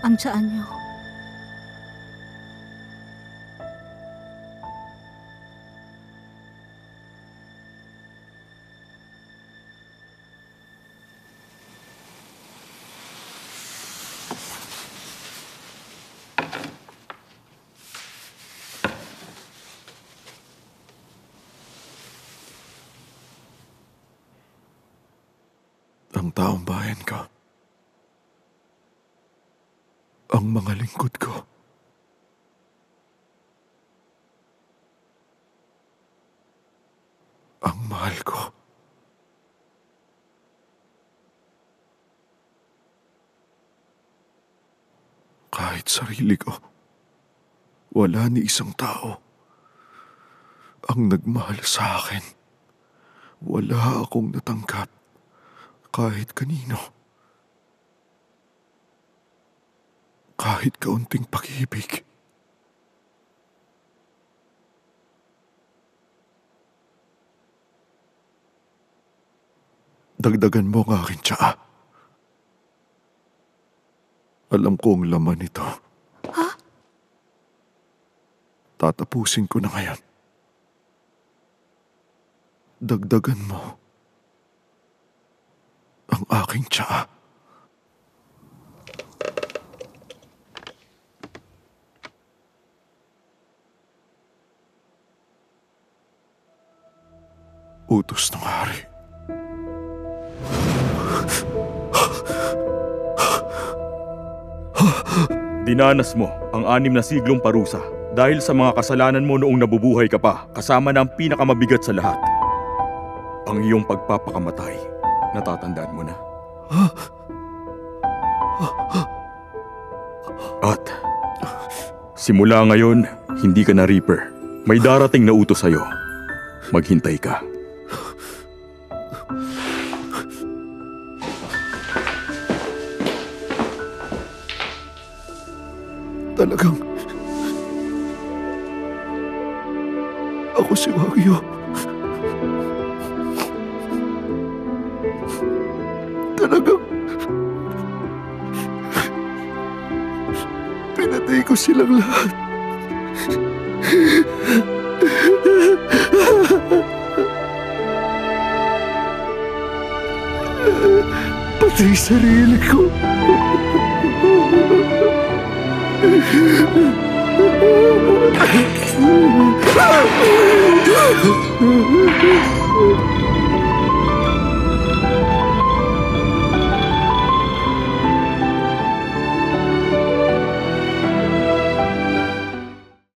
ang tiyan niyo. Ang taong bayan ko. Ang mga lingkod ko. Ang mahal ko. Kahit sarili ko, wala ni isang tao ang nagmahal sa akin. Wala akong natanggap kahit kanino. Kahit kaunting pag-ibig. Dagdagan mo ang aking tsaa. Alam ko ang laman nito. Ha? Tatapusin ko na ngayon. Dagdagan mo ang aking tsaa. Utos ng hari. Dinanas mo ang 6 na siglong parusa dahil sa mga kasalanan mo noong nabubuhay ka pa, kasama na ang pinakamabigat sa lahat. Ang iyong pagpapakamatay. Natatandaan mo na. At simula ngayon, hindi ka na Reaper. May darating na utos sa'yo. Maghintay ka. Talagang ako si Wagyu. Talagang pinatay ko silang lahat. Pati sarili ko.